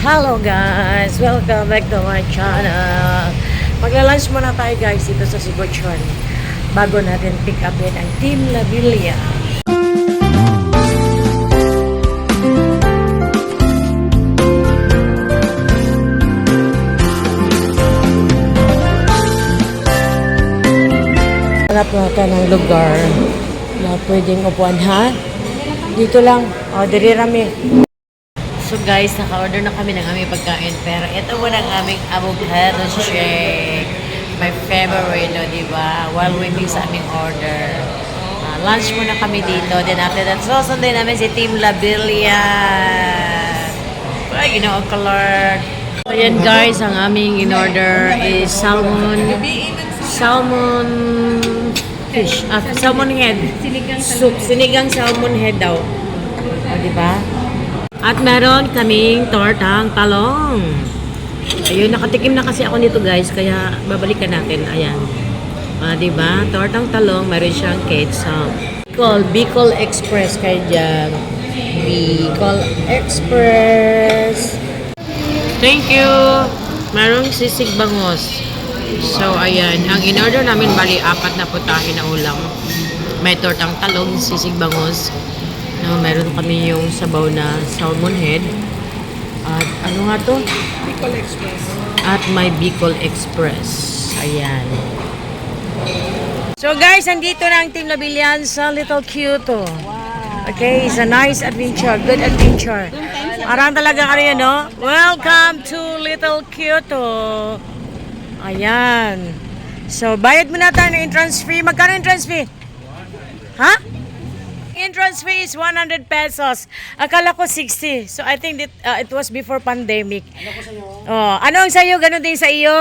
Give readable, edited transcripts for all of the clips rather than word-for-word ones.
Hello guys! Welcome back to my channel. Magla-lunch muna tayo guys dito sa Sibuchon bago natin pick upin ang Team Labilia. Hanap natin ng lugar na pwedeng upuan, ha? Dito lang. O, diri rami. So guys, naka-order na kami ng aming pagkain. Pero ito muna ang aming avocado shake. My favorite, no, diba? While waiting sa aming order. Lunch muna kami dito. Then after that, susunday namin si Team Labilia. Well, you know, color. So yan guys, ang aming in-order is salmon fish. Salmon head. Soup. Sinigang salmon head daw. O, diba? At meron kaming tortang talong. Ayun, nakatikim na kasi ako nito guys, kaya babalikan natin. Ayan. Diba? Tortang talong, meron siyang ketchup. Bicol Express kayo dyan. Bicol Express. Thank you. Merong sisig bangus. So, ayan. Ang in-order namin, bali, 4 na putahe na ulam. May tortang talong, sisig bangus. No, meron kami yung sabaw na salmon head. At ano nga to? Bicol Express. At may Bicol Express. Ayan. So guys, andito na ang Team Labilian sa Little Kyoto. Wow. Okay, it's a nice adventure. Good adventure. Arang talaga ano yan, no? Welcome to Little Kyoto. Ayan. So, bayad muna tayo ng entrance fee. Magkano entrance fee? Ha? Entrance fee is 100 pesos. Akala ko 60. So I think that it was before pandemic. Ano ko sa'yo? Oh, ano ang sa'yo? Ganon din sa iyo.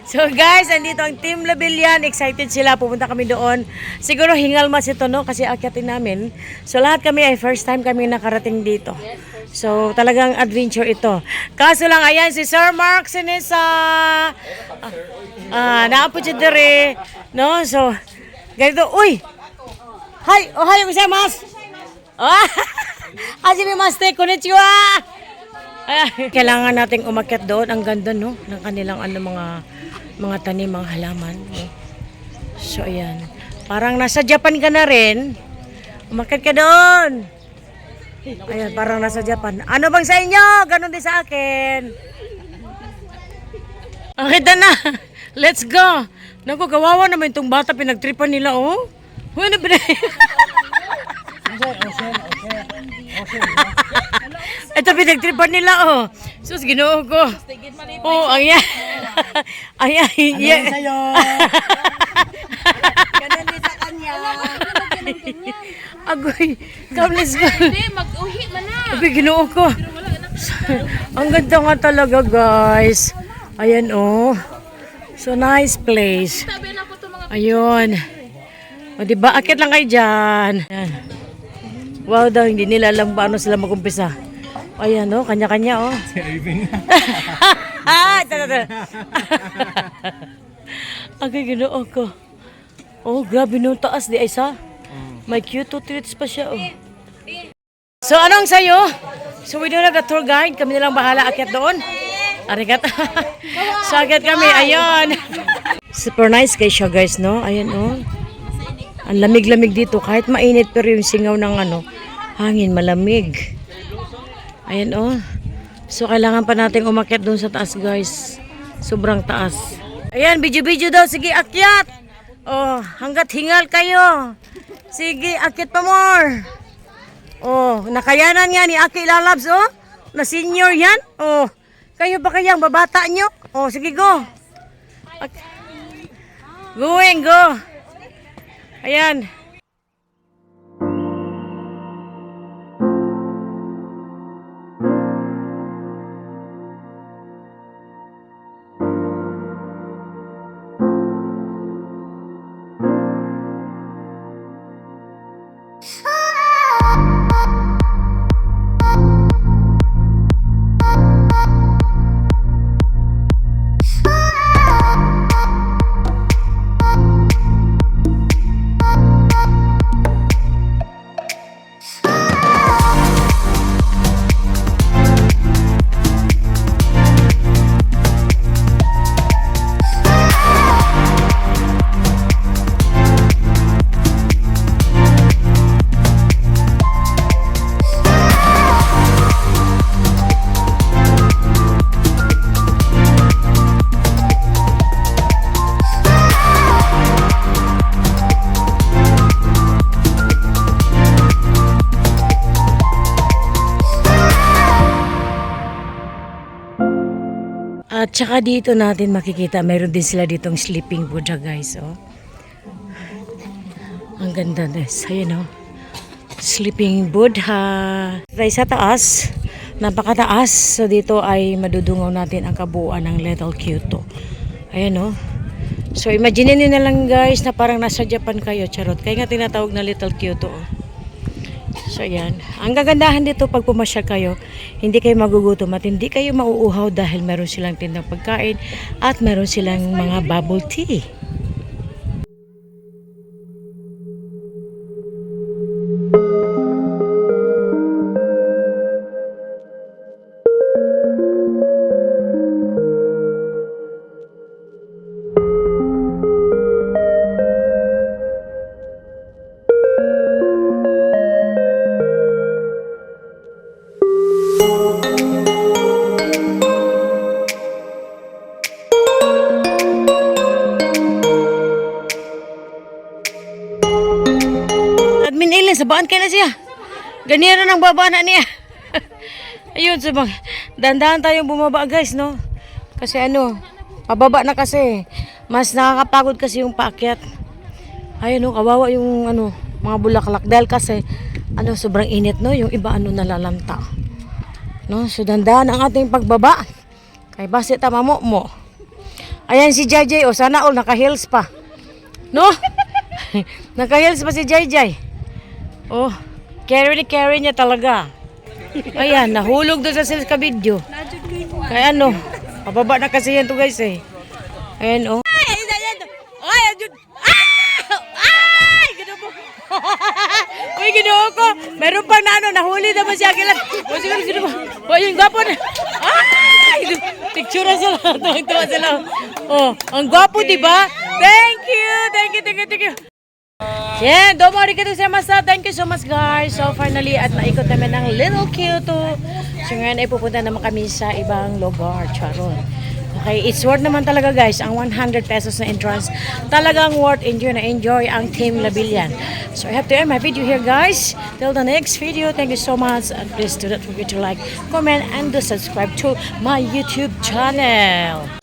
So guys, andito ang Team Labilian. Excited sila. Pupunta kami doon. Siguro hingal mas ito, no? Kasi akyatin namin. So lahat kami ay first time kami nakarating dito. So talagang adventure ito. Kaso lang, ayan si Sir Mark Sinisa. Naapo siya dere. No? So, ganito. Uy! Hi! Ohayo gozaimasu! Hajimemashite! Konnichiwa! Kailangan nating umakyat doon. Ang ganda, no? Ng kanilang mga tanim, mga halaman. No? So, ayan. Parang nasa Japan ka na rin. Umakyat ka doon. Ayan, parang nasa Japan. Ano bang sa inyo? Ganon din sa akin. Kita na. Let's go. Naku, kawawa naman itong bata. Pinagtripan nila, oh. Ano ba na? Ito pinagtripan nila, oh. Sus, ginoo ko. Oh, ayan. Ayan. Ano sa'yo? Ganun din sa kanya. Agoy, kamlis ko. Hindi, mag-uhi man na. Agoy, ginoo ko. Ang ganda nga talaga, guys. Ayan, oh. So, nice place. Sabi na ko ito mga Ayun. O, diba? Akit lang kayo dyan. Ayan. Wow daw, hindi nila alam paano sila mag-umpisa. Ayan, oh. Kanya-kanya, oh. Si Irving na. Okay, ginoo ko. Oh, grabe nung taas di Aisa. May cute treats pa siya, oh. So, anong sayo? So, we don't have a tour guide. Kami nilang bahala akit doon. Arigat. So, akit kami. Ayun. Super nice kayo siya, guys, no? Ayan, oh. Ang lamig-lamig dito. Kahit mainit, pero yung singaw ng hangin, malamig. Ayan, oh. So, kailangan pa natin umakyat doon sa taas, guys. Sobrang taas. Ayan, video-video daw. Sige, akyat. Oh, hanggat hingal kayo. Sige, akyat pa more. Oh, nakayanan nga ni Aki Lalabs, oh. Na senior yan. Oh, kayo ba kayang babata nyo? Oh, sige, go. Going, go. Ayan. At saka dito natin makikita, mayroon din sila ditong sleeping Buddha guys. Oh. Ang ganda guys. Ayun oh. Sleeping Buddha. Tayo sa taas. Napakataas. So dito ay madudungaw natin ang kabuuan ng Little Kyoto. Ayan oh. So imagine niyo na lang guys na parang nasa Japan kayo. Charot. Kaya nga tinatawag na Little Kyoto oh. So yan. Ang gagandahan dito pag pumasya kayo, hindi kayo magugutom at hindi kayo mauuhaw dahil meron silang tindang pagkain at meron silang mga bubble tea. Admin Ellen, sabaan kayo na siya. Ganyan na ang baba na niya. Ayun, sabang. Dandahan tayong bumaba guys, no? Kasi ano, pababa na kasi. Mas nakakapagod kasi yung paakyat. Ayun, no, kawawa yung ano, mga bulaklak. Dahil kasi, ano, sobrang init, no? Yung iba, ano, nalalanta. No? So, dandahan ang ating pagbaba. Kay base tama mo. Ayan si JJ, o sana all, naka-heels pa. No? Naka-heels pa si JJ. Oh, carry niya talaga. Ayan, nahulog doon sa sales ka video. Kaya ano, pababa na kasi yan to guys eh. Ayan oh. Ay, ayun. Ay, gano'n po. Uy, gano'n ko. Meron pang na ano, nahuli naman siya. O, siguro po. O, yung gwapo na. Ay, picture na sila. Tuwa sila. Oh, ang gwapo, diba? Thank you. Yeah, domo arigatou gozaimasu. Thank you so much guys. So finally at naikot namin ng Little Kyoto. So ngayon ay pupunta naman kami sa ibang lugar. Charon. Okay, it's worth naman talaga guys. Ang 100 pesos na entrance. Talagang worth enjoy na enjoy ang Team Labilyan. So I have to end my video here guys. Till the next video. Thank you so much. And please do not forget to like, comment, and to subscribe to my YouTube channel.